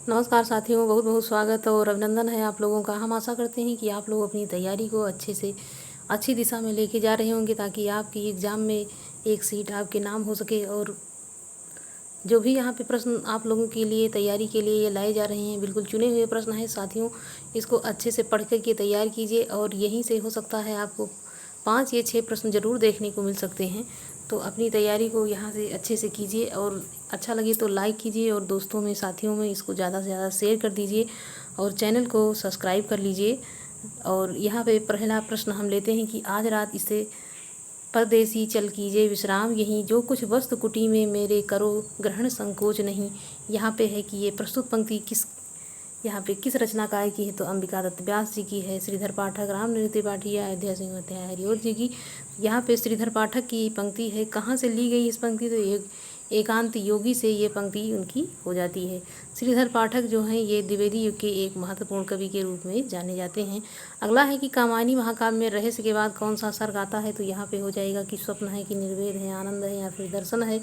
नमस्कार साथियों, बहुत बहुत स्वागत और अभिनंदन है आप लोगों का। हम आशा करते हैं कि आप लोग अपनी तैयारी को अच्छे से अच्छी दिशा में लेके जा रहे होंगे ताकि आपकी एग्ज़ाम में एक सीट आपके नाम हो सके। और जो भी यहाँ पे प्रश्न आप लोगों के लिए तैयारी के लिए ये लाए जा रहे हैं, बिल्कुल चुने हुए प्रश्न हैं साथियों। इसको अच्छे से पढ़ कर के तैयार कीजिए और यहीं से हो सकता है आपको 5 या 6 प्रश्न ज़रूर देखने को मिल सकते हैं। तो अपनी तैयारी को यहाँ से अच्छे से कीजिए और अच्छा लगे तो लाइक कीजिए और दोस्तों में साथियों में इसको ज़्यादा से ज़्यादा शेयर कर दीजिए और चैनल को सब्सक्राइब कर लीजिए। और यहाँ पे पहला प्रश्न हम लेते हैं कि आज रात इसे परदेसी चल कीजिए विश्राम यहीं, जो कुछ वस्तु कुटी में मेरे करो ग्रहण संकोच नहीं। यहाँ पे है कि ये प्रस्तुत पंक्ति यहाँ पे किस रचनाकार की है, तो अंबिका दत्त व्यास जी की है, श्रीधर पाठक, राम नृत्य त्रिपाठी, अयोध्या सिंह हरिओत जी की। यहाँ पे श्रीधर पाठक की पंक्ति है। कहाँ से ली गई इस पंक्ति, तो एकांत योगी से ये पंक्ति उनकी हो जाती है। श्रीधर पाठक जो हैं ये द्विवेदी युग के एक महत्वपूर्ण कवि के रूप में जाने जाते हैं। अगला है कि कामायनी महाकाव्य में रहस्य के बाद कौन सा सर्ग आता है, तो यहाँ पे हो जाएगा कि स्वप्न है, कि निर्वेद है, आनंद है या फिर दर्शन है।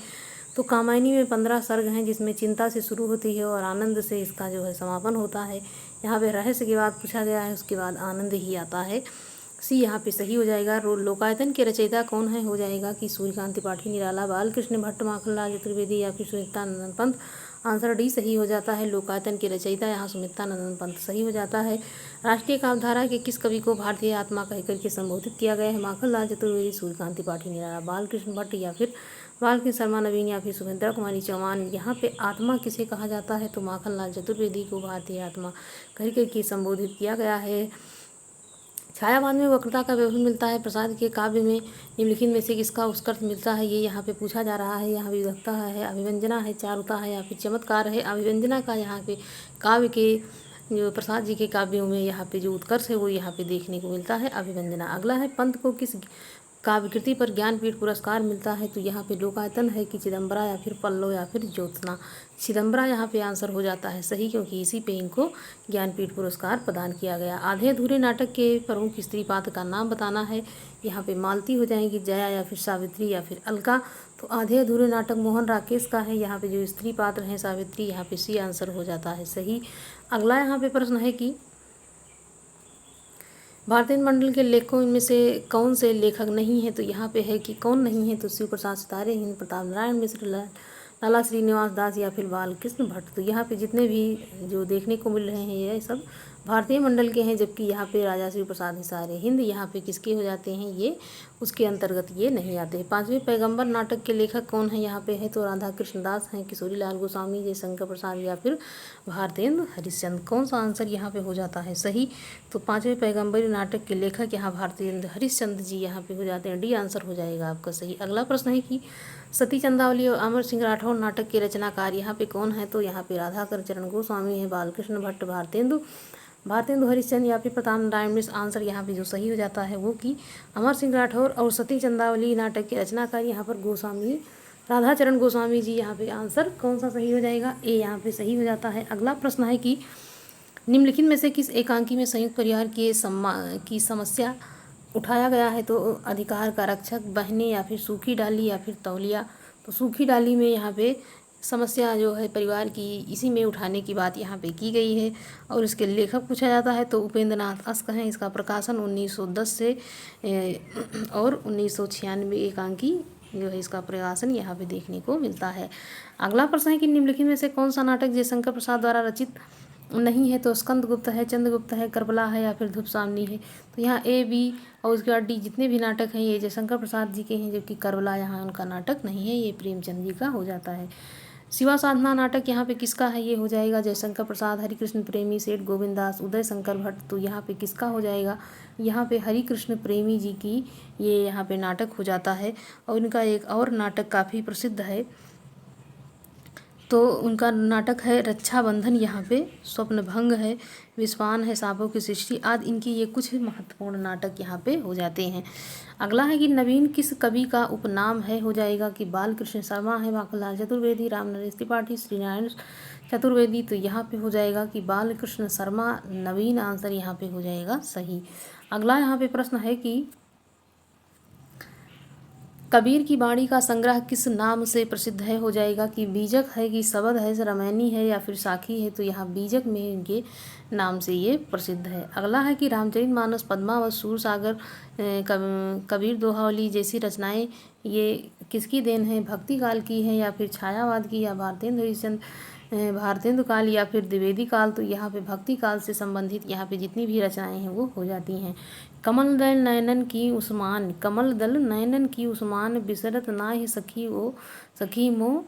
तो कामायनी में 15 सर्ग हैं, जिसमें चिंता से शुरू होती है और आनंद से इसका जो है समापन होता है। यहाँ पे रहस्य के बाद पूछा गया है, उसके बाद आनंद ही आता है। सी यहाँ पे सही हो जाएगा। लोकायतन के रचयिता कौन है, हो जाएगा कि सूर्यकांत त्रिपाठी, निराला, बालकृष्ण भट्ट, माखनलाल चतुर्वेदी या फिर सुमित्तानंद पंत। आंसर डी सही हो जाता है। लोकायतन के रचयिता यहाँ सुमित्तानंद पंत सही हो जाता है। राष्ट्रीय काव्यधारा के किस कवि को भारतीय आत्मा कहकर के संबोधित किया गया है, माखनलाल चतुर्वेदी, सूर्यकांत त्रिपाठी, निराला, बालकृष्ण भट्ट या फिर बालकृष्ण शर्मा नवीन या फिर सुभद्रा कुमारी चौहान। यहाँ पे आत्मा किसे कहा जाता है, तो माखनलाल चतुर्वेदी को भारतीय आत्मा कह करके संबोधित किया गया है। छायावाद में वक्रता का व्यवहार मिलता है, प्रसाद के काव्य में निम्नलिखित में से किसका उत्कर्ष मिलता है, ये यहाँ पे पूछा जा रहा है। यहाँ विविधता है, अभिव्यंजना है, चारुता है या फिर चमत्कार है। अभिव्यंजना का यहाँ पे काव्य के जो प्रसाद जी के काव्यों में यहाँ पे जो उत्कर्ष है वो यहाँ पे देखने को मिलता है, अभिव्यंजना। अगला है पंत को किस काव्यकृति पर ज्ञानपीठ पुरस्कार मिलता है, तो यहाँ पे लोकायतन है कि चिदम्बरा या फिर पल्लव या फिर ज्योत्सना। चिदम्बरा यहाँ पे आंसर हो जाता है सही, क्योंकि इसी पे इनको ज्ञानपीठ पुरस्कार प्रदान किया गया। आधे अधूरे नाटक के प्रमुख स्त्री पात्र का नाम बताना है। यहाँ पे मालती हो जाएंगी, जया या फिर सावित्री या फिर अलका। तो आधे अधूरे नाटक मोहन राकेश का है। यहाँ पे जो स्त्री पात्र हैं सावित्री, यहाँ पे सी आंसर हो जाता है सही। अगला यहाँ पे प्रश्न है कि भारतीय मंडल के लेखकों इनमें से कौन से लेखक नहीं है, तो यहाँ पे है कि कौन नहीं है, तो शिव प्रसाद सितारे, हिंद प्रताप नारायण मिश्र, लाला श्रीनिवास दास या फिर बालकृष्ण भट्ट। तो यहाँ पे जितने भी जो देखने को मिल रहे हैं ये सब भारतीय मंडल के हैं, जबकि यहाँ पे राजा श्री प्रसाद हिसारे हिंद यहाँ पे किसके हो जाते हैं, ये उसके अंतर्गत ये नहीं आते। पांचवें पैगंबर नाटक के लेखक कौन है, यहाँ पे है तो राधा कृष्ण दास हैं, किशोरी लाल गोस्वामी, जयशंकर प्रसाद या फिर भारतेंदु हरिश्चंद्र। कौन सा आंसर यहाँ पे हो जाता है सही, तो पांचवें पैगंबर नाटक के लेखक यहाँ भारतेंदु हरिश्चंद्र जी यहाँ पे हो जाते हैं, डी आंसर हो जाएगा आपका सही। अगला प्रश्न है कि सती चंद्रावली और अमर सिंह राठौर नाटक के रचनाकार यहाँ पे कौन है, तो यहाँ पे राधाकर चरण गोस्वामी है, बालकृष्ण भट्ट, भारतेंदु हरिश्चंद्र या फिर प्रताप नारायण मिश्र। आंसर यहाँ पे जो सही हो जाता है वो कि अमर सिंह राठौर और सती चंद्रावली नाटक के रचनाकार यहाँ पर गोस्वामी राधाचरण गोस्वामी जी। यहाँ पे आंसर कौन सा सही हो जाएगा, ए यहाँ पे सही हो जाता है। अगला प्रश्न है कि निम्नलिखित में से किस एकांकी में संयुक्त परिवार की समस्या उठाया गया है, तो अधिकार का रक्षक, बहनें या फिर सूखी डाली या फिर तौलिया। तो सूखी डाली में यहाँ पे समस्या जो है परिवार की इसी में उठाने की बात यहाँ पे की गई है। और इसके लेखक पूछा जाता है तो उपेंद्र नाथ अस्क हैं। इसका प्रकाशन 1910 से और 1996 एकांकी जो है इसका प्रकाशन यहाँ पे देखने को मिलता है। अगला प्रश्न है कि निम्नलिखित में से कौन सा नाटक जयशंकर प्रसाद द्वारा रचित नहीं है, तो स्कंदगुप्त है, चंद्रगुप्त है, करबला है या फिर धूपसावनी है। तो यहाँ ए, बी और उसके बाद डी जितने भी नाटक हैं ये जयशंकर प्रसाद जी के हैं, जबकि करबला यहाँ उनका नाटक नहीं है, ये प्रेमचंद जी का हो जाता है। शिवा साधना नाटक यहाँ पे किसका है, ये हो जाएगा जयशंकर प्रसाद, हरिकृष्ण प्रेमी, सेठ गोविंद दास, उदय शंकर भट्ट। तो यहाँ पे किसका हो जाएगा, यहाँ पे हरिकृष्ण प्रेमी जी की ये यहाँ पे नाटक हो जाता है। और इनका एक और नाटक काफ़ी प्रसिद्ध है, तो उनका नाटक है रक्षाबंधन, यहाँ पे स्वप्नभंग है, विस्वान है, सांपों की सृष्टि आदि। इनकी ये कुछ महत्वपूर्ण नाटक यहाँ पे हो जाते हैं। अगला है कि नवीन किस कवि का उपनाम है, हो जाएगा कि बालकृष्ण शर्मा है, माखनलाल चतुर्वेदी, राम नरेश त्रिपाठी, श्रीनारायण चतुर्वेदी। तो यहाँ पे हो जाएगा कि बालकृष्ण शर्मा नवीन, आंसर यहाँ पे हो जाएगा सही। अगला यहाँ पे प्रश्न है कि कबीर की वाणी का संग्रह किस नाम से प्रसिद्ध है, हो जाएगा कि बीजक है, कि शबद है, रामायणी है या फिर साखी है। तो यहाँ बीजक में इनके नाम से ये प्रसिद्ध है। अगला है कि रामचरितमानस, पद्मावत, सूरसागर, कबीर दोहावली जैसी रचनाएं ये किसकी देन है, भक्ति काल की है या फिर छायावाद की या भारतेंदु हरिश्चंद्र भारतेंदु काल या फिर द्विवेदी काल। तो यहाँ पे भक्ति काल से संबंधित यहाँ पे जितनी भी रचनाएं हैं वो हो जाती हैं। कमल दल नयनन की उस्मान, कमल दल नयनन की उस्मान, बिसरत नाहि सखी ओ सखी मो,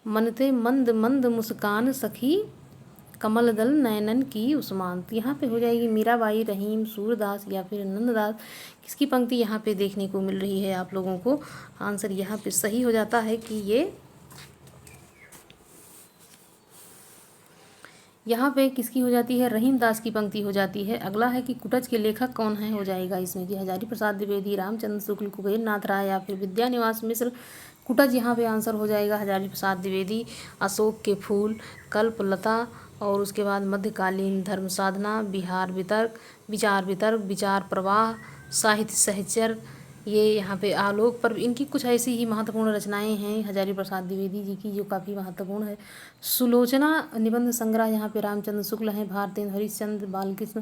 मनते मंद मंद मुस्कान सखी, कमल दल नयनन की उस्मान। तो यहाँ पे हो जाएगी मीराबाई, रहीम, सूरदास या फिर नंददास। किसकी पंक्ति यहाँ पे देखने को मिल रही है आप लोगों को? आंसर यहाँ पे सही हो जाता है कि ये यहाँ पे किसकी हो जाती है, रहीम दास की पंक्ति हो जाती है। अगला है कि कुटज के लेखक कौन है, हो जाएगा इसमें कि हजारी प्रसाद द्विवेदी, रामचंद्र शुक्ल, कुबेर नाथ राय या फिर विद्यानिवास मिश्र। कुटज यहाँ पे आंसर हो जाएगा हजारी प्रसाद द्विवेदी। अशोक के फूल, कल्पलता और उसके बाद मध्यकालीन धर्म साधना, बिहार वितर्क, विचार वितर्क, विचार प्रवाह, साहित्य सहचर, ये यहाँ पे आलोक पर। इनकी कुछ ऐसी ही महत्वपूर्ण रचनाएं हैं हजारी प्रसाद द्विवेदी जी की जो काफ़ी महत्वपूर्ण है। सुलोचना निबंध संग्रह यहाँ पे रामचंद्र शुक्ल हैं, भारतेंदु हरिश्चंद्र, बालकृष्ण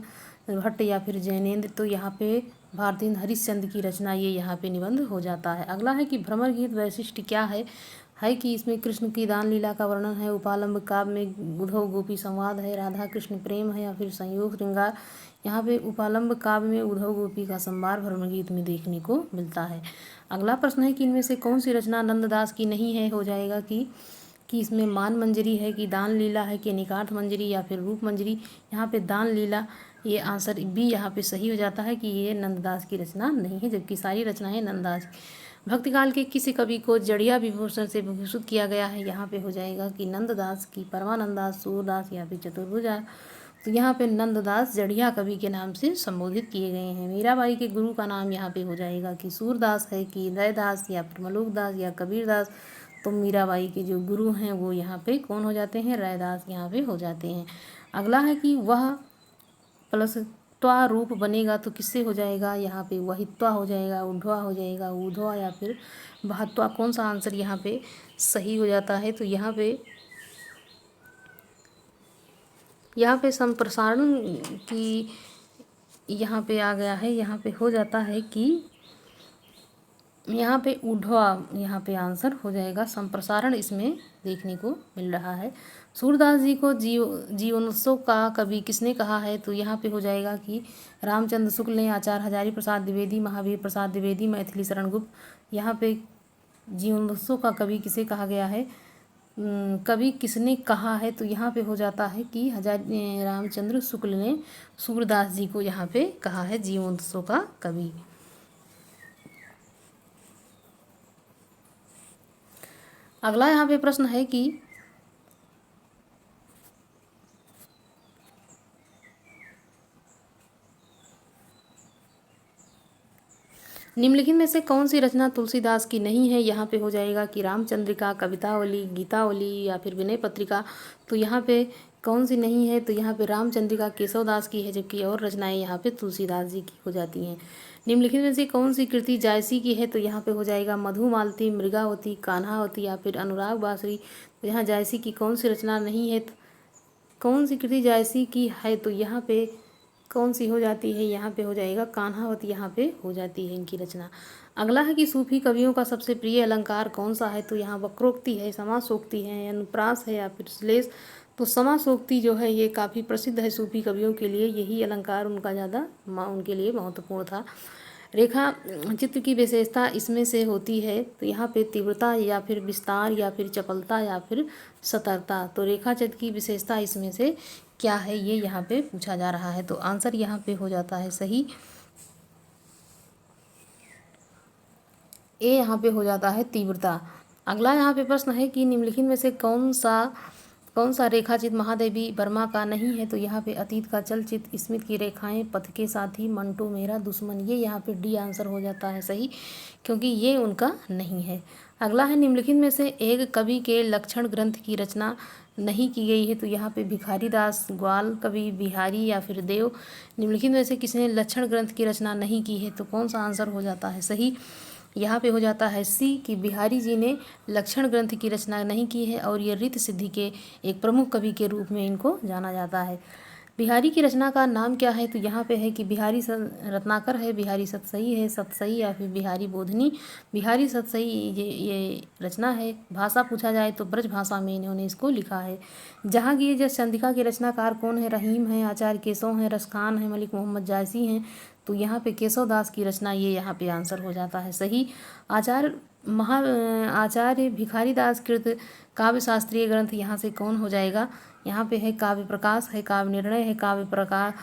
भट्ट या फिर जैनेन्द्र। तो यहाँ पे भारतेंदु हरिश्चंद्र की रचना ये यहाँ पे निबंध हो जाता है। अगला है कि भ्रमर गीत वैशिष्ट क्या है कि इसमें कृष्ण की दान लीला का वर्णन है, उपालंब काव्य में उद्धव गोपी संवाद है, राधा कृष्ण प्रेम है या फिर संयोग श्रृंगार। यहाँ पे उपालंब काव्य में उद्धव गोपी का संवाद भ्रमर गीत में देखने को मिलता है। अगला प्रश्न है कि इनमें से कौन सी रचना नंददास की नहीं है, हो जाएगा कि इसमें मान मंजरी है, कि दान लीला है, कि निकार्थ मंजरी या फिर रूप मंजरी। यहाँ पे दान लीला ये आंसर बी यहाँ पे सही हो जाता है कि ये नंददास की रचना नहीं है, जबकि सारी रचनाएं नंददास। भक्तिकाल के किसी कवि को जड़िया विभूषण से विभूषित किया गया है, यहाँ पे हो जाएगा कि नंददास की, परमानंदास, सूरदास या फिर चतुर्भुजा। तो यहाँ पे नंददास जड़िया कवि के नाम से संबोधित किए गए हैं। मीराबाई के गुरु का नाम यहाँ पे हो जाएगा कि सूरदास है, कि रैदास या फिर मलुकदास या कबीरदास। तो मीराबाई के जो गुरु हैं वो यहाँ पे कौन हो जाते हैं, रैदास यहाँ पे हो जाते हैं। अगला है कि वह प्लस त्वा रूप बनेगा तो किससे हो जाएगा, यहाँ पे वहित्वा हो जाएगा, उढ़वा हो जाएगा, ऊधवा या फिर बहत्वा। कौन सा आंसर यहाँ पे सही हो जाता है? तो यहाँ पे संप्रसारण की यहाँ पे आ गया है, यहाँ पे हो जाता है कि यहाँ पे उढ़वा यहाँ पे आंसर हो जाएगा, संप्रसारण इसमें देखने को मिल रहा है। सूरदास जी को जीवनोत्सव का कवि किसने कहा है? तो यहाँ पे हो जाएगा कि रामचंद्र शुक्ल ने, आचार्य हजारी प्रसाद द्विवेदी, महावीर प्रसाद द्विवेदी, मैथिली शरण गुप्त। यहाँ पे जीवनोत्सव का कवि किसे कहा गया है, कवि किसने कहा है? तो यहाँ पे हो जाता है कि रामचंद्र शुक्ल ने सूरदास जी को यहाँ पे कहा है जीवनोत्सव का कवि। अगला यहाँ पे प्रश्न है कि निम्नलिखित में से कौन सी रचना तुलसीदास की नहीं है? यहाँ पे हो जाएगा कि रामचंद्रिका, कवितावली, गीतावली या फिर विनय पत्रिका। तो यहाँ पे कौन सी नहीं है? तो यहाँ पे रामचंद्रिका केशवदास की है, जबकि और रचनाएं यहाँ पे तुलसीदास जी की हो जाती हैं। निम्नलिखित में से कौन सी कृति जायसी की है? तो यहाँ पे हो जाएगा मधुमालती, मृगावती, कान्हावती या फिर अनुराग बांसुरी। तो यहाँ जायसी की कौन सी रचना नहीं है? कौन सी कृति जायसी की है? तो यहाँ पे कौन सी हो जाती है? यहाँ पे हो जाएगा कान्हावती, यहाँ पे हो जाती है इनकी रचना। अगला है कि सूफी कवियों का सबसे प्रिय अलंकार कौन सा है? तो यहाँ वक्रोक्ति है, समासोक्ति है, अनुप्रास है या फिर श्लेष। तो समासोक्ति जो है ये काफ़ी प्रसिद्ध है सूफी कवियों के लिए, यही अलंकार उनका ज़्यादा उनके लिए महत्वपूर्ण था। रेखा चित्र की विशेषता इसमें से होती है, तो यहाँ पे तीव्रता या फिर विस्तार या फिर चपलता या फिर सतर्कता। तो रेखा चित्र की विशेषता इसमें से क्या है, ये यहाँ पे पूछा जा रहा है। तो आंसर यहाँ पे हो जाता है सही, ए यहाँ पे हो जाता है तीव्रता। अगला यहाँ पे प्रश्न है कि निम्नलिखित में से कौन सा रेखाचित्र महादेवी वर्मा का नहीं है? तो यहाँ पे अतीत का चलचित्र, स्मित की रेखाएं, पथ के साथी, मंटो मेरा दुश्मन, ये यहाँ पे डी आंसर हो जाता है सही, क्योंकि ये उनका नहीं है। अगला है निम्नलिखित में से एक कवि के लक्षण ग्रंथ की रचना नहीं की गई है? तो यहाँ पे भिखारी दास, ग्वाल कवि, बिहारी या फिर देव। निम्नलिखित में से किसने लक्षण ग्रंथ की रचना नहीं की है? तो कौन सा आंसर हो जाता है सही? यहाँ पे हो जाता है सी कि बिहारी जी ने लक्षण ग्रंथ की रचना नहीं की है और ये रीत सिद्धि के एक प्रमुख कवि के रूप में इनको जाना जाता है। बिहारी की रचना का नाम क्या है? तो यहाँ पे है कि बिहारी रत्नाकर है, बिहारी सतसई है, सतसई या फिर बिहारी बोधनी। बिहारी सतसई ये रचना है। भाषा पूछा जाए तो ब्रज भाषा में इन्होंने इसको लिखा है। जहांगीर जस चंद्रिका के रचनाकार कौन है? रहीम है, आचार्य केशव हैं, रसखान है, मलिक मोहम्मद जायसी हैं। तो यहाँ पे केशव दास की रचना ये यहाँ पे आंसर हो जाता है सही। आचार्य भिखारी दास कृत काव्य शास्त्रीय ग्रंथ यहाँ से कौन हो जाएगा? यहाँ पे है काव्य प्रकाश है, काव्य निर्णय है, काव्य प्रकाश,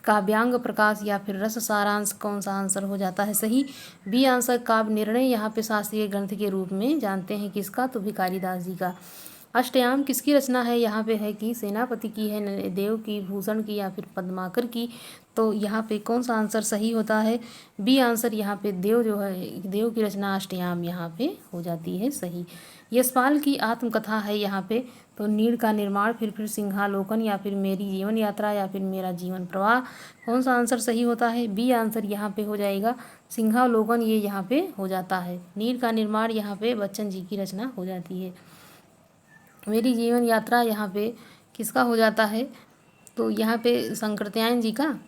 काव्यांग प्रकाश या फिर रस सारांश। कौन सा आंसर हो जाता है सही? बी आंसर काव्य निर्णय यहाँ पे शास्त्रीय ग्रंथ के रूप में जानते हैं किसका? तो भिखारी दास जी का। अष्टयाम किसकी रचना है? यहाँ पे है कि सेनापति की है, देव की, भूषण की या फिर पद्माकर की। तो यहाँ पे कौन सा आंसर सही होता है? बी आंसर यहाँ पे देव जो है, देव की रचना अष्टयाम यहाँ पे हो जाती है सही। यशपाल की आत्मकथा है यहाँ पे। तो नीड़ का निर्माण, फिर सिंहालोकन या फिर मेरी जीवन यात्रा या फिर मेरा जीवन प्रवाह। कौन सा आंसर सही होता है? बी आंसर यहाँ पे हो जाएगा सिंहालोकन, ये यहाँ पे हो जाता है। नीड़ का निर्माण यहाँ पे बच्चन जी की रचना हो जाती है। मेरी जीवन यात्रा यहाँ पे किसका हो जाता है? तो यहाँ पे शंकरत्यायन जी का।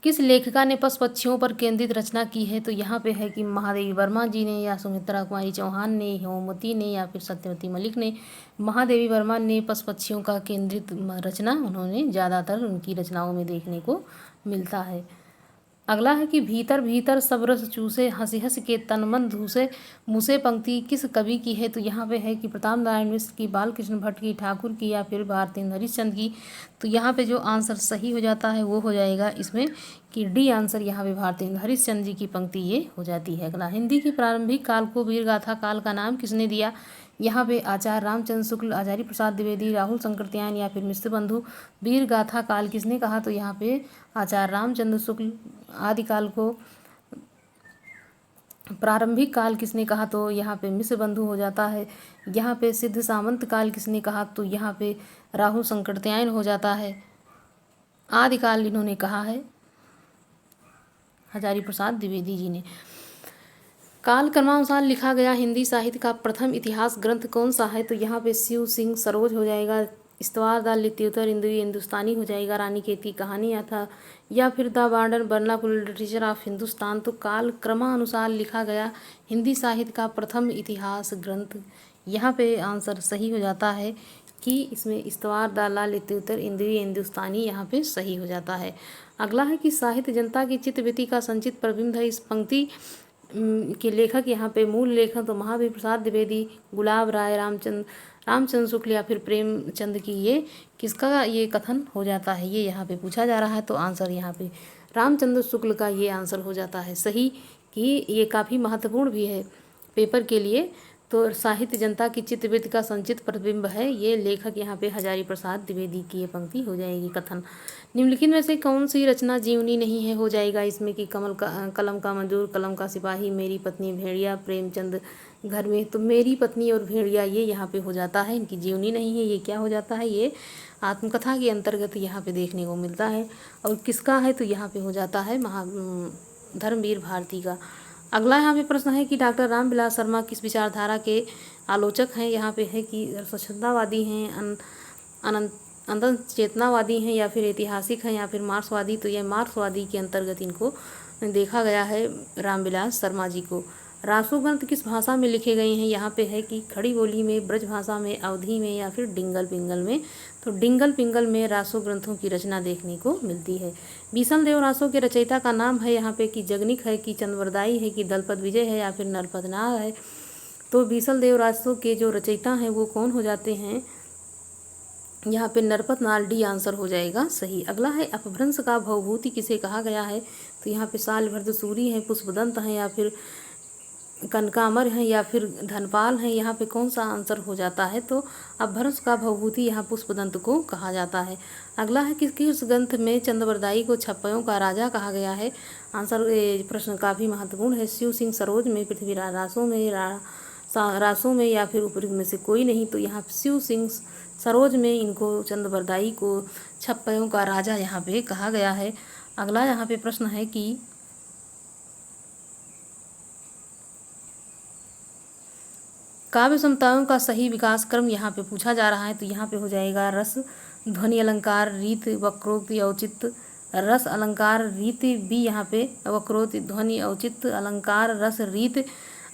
किस लेखिका ने पशु पक्षियों पर केंद्रित रचना की है? तो यहाँ पे है कि महादेवी वर्मा जी ने या सुमित्रा कुमारी चौहान ने, हेमवती ने या फिर सत्यवती मलिक ने। महादेवी वर्मा ने पशु पक्षियों का केंद्रित रचना उन्होंने ज़्यादातर उनकी रचनाओं में देखने को मिलता है। अगला है कि भीतर भीतर सब रस चूसे, हंसी हंस के तन मन धूसे, मुसे पंक्ति किस कवि की है? तो यहाँ पे है कि प्रताप नारायण मिश्र की, बालकृष्ण भट्ट की, ठाकुर की या फिर भारतेंदु हरिश्चंद्र की। तो यहाँ पे जो आंसर सही हो जाता है वो हो जाएगा इसमें कि डी आंसर यहाँ पे भारतेंदु हरिश्चंद्र जी की पंक्ति ये हो जाती है। अगला, हिंदी की प्रारंभिक काल को वीर गाथा काल का नाम किसने दिया? यहाँ पे आचार्य रामचंद्र शुक्ल, आचार्य प्रसाद द्विवेदी, राहुल शंकरत्यायन या फिर मिश्र बंधु। वीर गाथा काल किसने कहा? तो यहाँ पे आचार्य रामचंद्र शुक्ल। आदिकाल को प्रारंभिक काल किसने कहा? तो यहाँ पे मिश्र बंधु हो जाता है। यहाँ पे सिद्ध सामंत काल किसने कहा? तो यहाँ पे राहुल शंकरत्यायन हो जाता है। आदिकाल इन्होंने कहा है आचार्य प्रसाद द्विवेदी जी ने। काल क्रमानुसार लिखा गया हिंदी साहित्य का प्रथम इतिहास ग्रंथ कौन सा है? तो यहाँ पे शिव सिंह सरोज हो जाएगा। इस्तवार द लित्योतर हिंदुस्तानी हो जाएगा। रानी केत की कहानी था या फिर the modern vernacular literature of Hindustan. तो काल क्रमानुसार लिखा गया हिंदी साहित्य का प्रथम इतिहास ग्रंथ, यहाँ पे आंसर सही हो जाता है कि इसमें इस्तवार द लित्योतर हिंदुस्तानी यहाँ पे सही हो जाता है। अगला है कि साहित्य जनता की चित्तवृत्ति का संचित प्रतिबिंब है। इस पंक्ति के लेखक यहाँ पे मूल लेखक तो महादेवी प्रसाद द्विवेदी, गुलाब राय, रामचंद्र शुक्ल या फिर प्रेमचंद की। ये किसका ये कथन हो जाता है? ये यहाँ पे पूछा जा रहा है। तो आंसर यहाँ पे रामचंद्र शुक्ल का ये आंसर हो जाता है सही, कि ये काफ़ी महत्वपूर्ण भी है पेपर के लिए। तो साहित्य जनता की चित्तवृत्ति का संचित प्रतिबिंब है, ये लेखक यहाँ पे हजारी प्रसाद द्विवेदी की ये पंक्ति हो जाएगी कथन। निम्नलिखित में से कौन सी रचना जीवनी नहीं है? हो जाएगा इसमें कि कलम का मंजूर, कलम का सिपाही, मेरी पत्नी भेड़िया, प्रेमचंद घर में। तो मेरी पत्नी और भेड़िया ये यहाँ पे हो जाता है, इनकी जीवनी नहीं है। ये क्या हो जाता है? ये आत्मकथा के अंतर्गत यहाँ पे देखने को मिलता है। और किसका है? तो यहाँ पे हो जाता है धर्मवीर भारती का। अगला यहाँ पे प्रश्न है कि डॉक्टर रामविलास शर्मा किस विचारधारा के आलोचक हैं? यहाँ पे है कि स्वच्छंदवादी हैं, अनंत चेतनावादी हैं या फिर ऐतिहासिक हैं या फिर मार्क्सवादी। तो यह मार्क्सवादी के अंतर्गत इनको देखा गया है रामविलास शर्मा जी को। रासो ग्रंथ किस भाषा में लिखे गए हैं? यहाँ पे है कि खड़ी बोली में, ब्रज भाषा में, अवधी में या फिर डिंगल पिंगल में। तो डिंगल पिंगल में रासो ग्रंथों की रचना देखने को मिलती है। बीसल देव रासो के रचयिता का नाम है यहाँ पे कि जगनिक है कि चंद्रवरदाई है कि दलपत विजय है या फिर नरपत नाग है। तो बीसल देव रासो के जो रचयिता हैं वो कौन हो जाते हैं? यहाँ पे नरपत नाग, डी आंसर हो जाएगा सही। अगला है अपभ्रंश का भवभूति किसे कहा गया है? तो यहाँ पे सालभद्र सूरी हैं, पुष्पदंत हैं या फिर कनकामर हैं या फिर धनपाल हैं। यहाँ पे कौन सा आंसर हो जाता है? तो अपभ्रंश का भवभूति यहाँ पुष्पदंत को कहा जाता है। अगला है कि किस ग्रंथ में चंद्रवरदाई को छप्पयों का राजा कहा गया है? आंसर प्रश्न काफ़ी महत्वपूर्ण है। शिव सिंह सरोज में, पृथ्वीराज रासों में या फिर उपयुक्त में से कोई नहीं। तो यहाँ शिव सिंह सरोज में इनको चंद्रवरदाई को छप्पयों का राजा यहाँ पे कहा गया है। अगला यहाँ पे प्रश्न है कि काव्य समताओं का सही विकास क्रम यहाँ पे पूछा जा रहा है, तो यहाँ पे हो जाएगा रस, ध्वनि, अलंकार, रीति, वक्रोक्ति, औचित्य। रस, अलंकार, रीति भी यहाँ पे वक्रोक्ति, ध्वनि, औचित्य, अलंकार, रस, रीति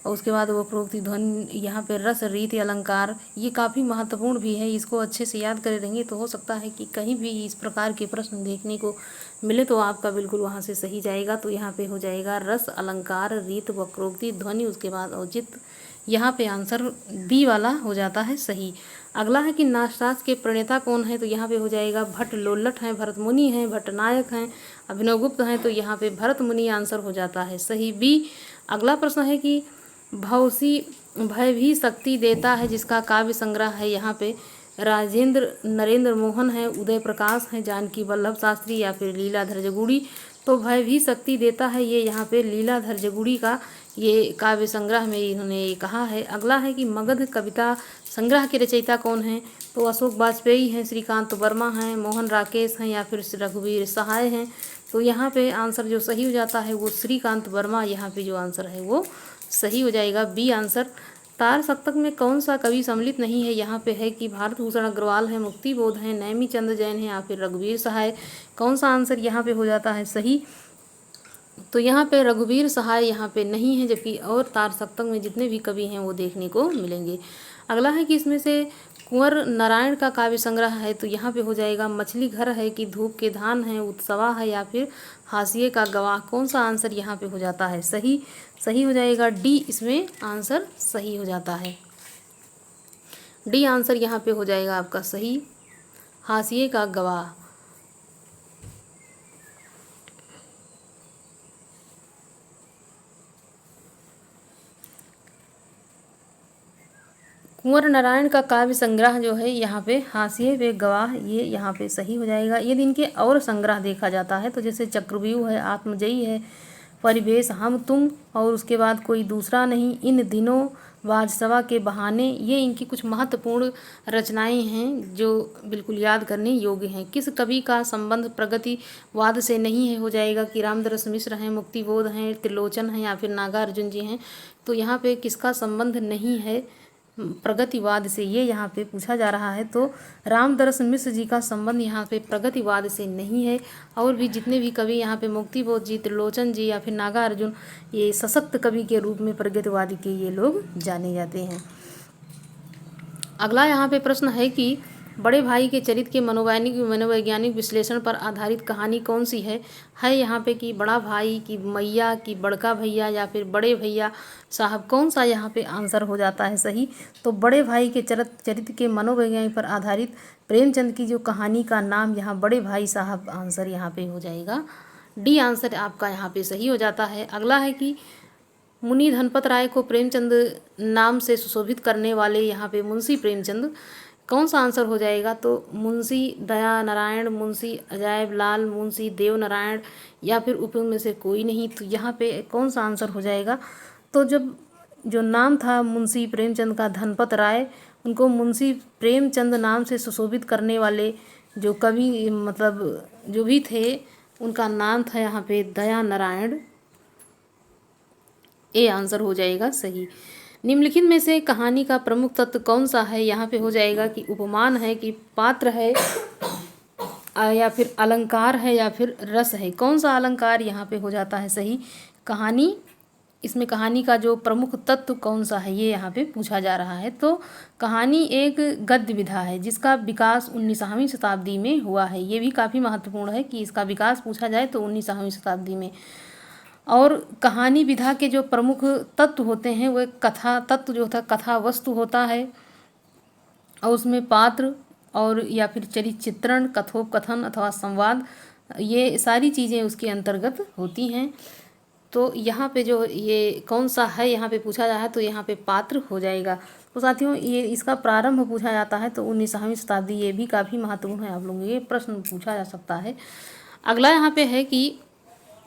और उसके बाद वक्रोक्ति, ध्वनि। यहाँ पे रस, रीति, अलंकार ये काफ़ी महत्वपूर्ण भी है। इसको अच्छे से याद करे रहेंगे तो हो सकता है कि कहीं भी इस प्रकार के प्रश्न देखने को मिले तो आपका बिल्कुल वहाँ से सही जाएगा। तो यहाँ पे हो जाएगा रस, अलंकार, रीत, वक्रोक्ति, ध्वनि, उसके बाद औचित्य। यहाँ पे आंसर बी वाला हो जाता है सही। अगला है कि नाट्यशास्त्र के प्रणेता कौन है, तो यहाँ पे हो जाएगा भट्ट लोल्लट हैं, भरत मुनि हैं, भट्टनायक हैं, अभिनवगुप्त हैं, तो यहाँ पे भरत मुनि आंसर हो जाता है सही बी। अगला प्रश्न है कि भवसी भय भी शक्ति देता है जिसका काव्य संग्रह है, यहाँ पे राजेंद्र नरेंद्र मोहन है, उदय प्रकाश हैं, जानकी वल्लभ शास्त्री या फिर लीलाधर जगुड़ी। तो भय भी शक्ति देता है ये यहाँ पे लीलाधर जगुड़ी का ये काव्य संग्रह में इन्होंने ये कहा है। अगला है कि मगध कविता संग्रह के रचयिता कौन हैं, तो अशोक वाजपेयी हैं, श्रीकांत वर्मा हैं, मोहन राकेश हैं या फिर रघुवीर सहाय हैं। तो यहाँ पे आंसर जो सही हो जाता है वो श्रीकांत वर्मा, यहाँ पे जो आंसर है वो सही हो जाएगा बी आंसर। तार सप्तक में कौन सा कवि सम्मिलित नहीं है, यहाँ पे है कि भारत भूषण अग्रवाल है, मुक्ति बोध है, नैमी चंद्र जैन है या फिर रघुवीर सहाय। कौन सा आंसर यहाँ पे हो जाता है सही, तो यहाँ पे रघुवीर सहाय यहाँ पे नहीं है, जबकि और तार सप्तक में जितने भी कवि हैं वो देखने को मिलेंगे। अगला है कि इसमें से कुंवर नारायण का काव्य संग्रह है, तो यहाँ पे हो जाएगा मछली घर है कि धूप के धान है, उत्सवा है या फिर हाशिए का गवाह। कौन सा आंसर यहाँ पे हो जाता है सही, सही हो जाएगा डी, इसमें आंसर सही हो जाता है डी आंसर यहाँ पे हो जाएगा आपका सही, हाशिए का गवाह। कुंवर नारायण का काव्य संग्रह जो है यहाँ पे हाशिए पे गवाह, ये यहाँ पे सही हो जाएगा। यदि इनके और संग्रह देखा जाता है तो जैसे चक्रव्यूह है, आत्मजयी है, परिवेश, हम तुम और उसके बाद कोई दूसरा नहीं, इन दिनों, वाजसवा के बहाने, ये इनकी कुछ महत्वपूर्ण रचनाएं हैं जो बिल्कुल याद करने योग्य हैं। किस कवि का संबंध प्रगतिवाद से नहीं है, हो जाएगा कि रामदरस मिश्र हैं, मुक्तिबोध हैं, त्रिलोचन हैं या फिर नागार्जुन जी हैं। तो यहाँ पे किसका संबंध नहीं है प्रगतिवाद से, ये यहाँ पे पूछा जा रहा है। तो रामदरस मिश्र जी का संबंध यहाँ पे प्रगतिवाद से नहीं है। और भी जितने भी कवि यहाँ पे मुक्तिबोध जी, त्रिलोचन जी या फिर नागार्जुन, ये सशक्त कवि के रूप में प्रगतिवाद के ये लोग जाने जाते हैं। अगला यहाँ पे प्रश्न है कि बड़े भाई के चरित्र के मनोवैज्ञानिक विश्लेषण पर आधारित कहानी कौन सी है यहाँ पे कि बड़ा भाई की मैया की बड़का भैया या फिर बड़े भैया साहब। कौन सा यहाँ पे आंसर हो जाता है सही, तो बड़े भाई के चरित्र के मनोवैज्ञानिक पर आधारित प्रेमचंद की जो कहानी का नाम यहाँ बड़े भाई साहब, आंसर यहाँ पे हो जाएगा डी आंसर आपका यहाँ पे सही हो जाता है। अगला है कि मुनि धनपत राय को प्रेमचंद नाम से सुशोभित करने वाले यहाँ पे मुंशी प्रेमचंद। कौन सा आंसर हो जाएगा, तो मुंशी दया नारायण, मुंशी अजायब लाल, मुंशी देव नारायण या फिर उपयुक्त में से कोई नहीं। तो यहाँ पे कौन सा आंसर हो जाएगा, तो जब जो नाम था मुंशी प्रेमचंद का धनपत राय, उनको मुंशी प्रेमचंद नाम से सुशोभित करने वाले जो कवि मतलब जो भी थे उनका नाम था यहाँ पे दया नारायण, ए आंसर हो जाएगा सही। निम्नलिखित में से कहानी का प्रमुख तत्व कौन सा है, यहाँ पे हो जाएगा कि उपमान है कि पात्र है या फिर अलंकार है या फिर रस है। कौन सा अलंकार यहाँ पे हो जाता है सही, कहानी, इसमें कहानी का जो प्रमुख तत्व कौन सा है ये यहाँ पे पूछा जा रहा है। तो कहानी एक गद्य विधा है जिसका विकास 19वीं शताब्दी में हुआ है। ये भी काफ़ी महत्वपूर्ण है कि इसका विकास पूछा जाए तो 19वीं शताब्दी में। और कहानी विधा के जो प्रमुख तत्व होते हैं वो कथा तत्व जो होता है, कथा वस्तु होता है और उसमें पात्र और या फिर चरित्र चित्रण, कथोपकथन अथवा संवाद, ये सारी चीज़ें उसके अंतर्गत होती हैं। तो यहाँ पे जो ये कौन सा है यहाँ पे पूछा जाए तो यहाँ पे पात्र हो जाएगा। तो साथियों ये इसका प्रारंभ पूछा जाता है तो 19वीं शताब्दी, ये भी काफ़ी महत्वपूर्ण है, आप लोगों ये प्रश्न पूछा जा सकता है। अगला यहाँ पे है कि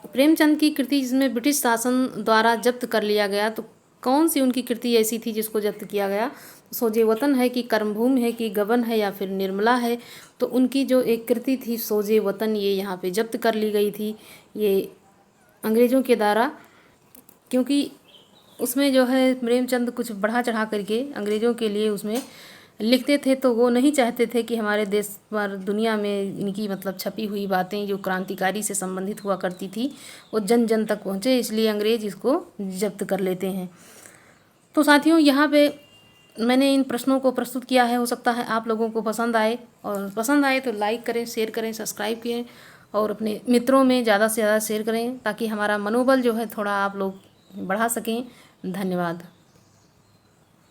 प्रेमचंद की कृति जिसमें ब्रिटिश शासन द्वारा जब्त कर लिया गया, तो कौन सी उनकी कृति ऐसी थी जिसको जब्त किया गया, सोजे वतन है कि कर्मभूमि है कि गबन है या फिर निर्मला है। तो उनकी जो एक कृति थी सोजे वतन, ये यहाँ पे जब्त कर ली गई थी ये अंग्रेज़ों के द्वारा, क्योंकि उसमें जो है प्रेमचंद कुछ बढ़ा चढ़ा करके अंग्रेज़ों के लिए उसमें लिखते थे, तो वो नहीं चाहते थे कि हमारे देश पर दुनिया में इनकी मतलब छपी हुई बातें जो क्रांतिकारी से संबंधित हुआ करती थी वो जन जन तक पहुँचे, इसलिए अंग्रेज़ इसको जब्त कर लेते हैं। तो साथियों, यहाँ पे मैंने इन प्रश्नों को प्रस्तुत किया है, हो सकता है आप लोगों को पसंद आए, और पसंद आए तो लाइक करें, शेयर करें, सब्सक्राइब करें और अपने मित्रों में ज़्यादा से ज़्यादा शेयर करें ताकि हमारा मनोबल जो है थोड़ा आप लोग बढ़ा सकें। धन्यवाद।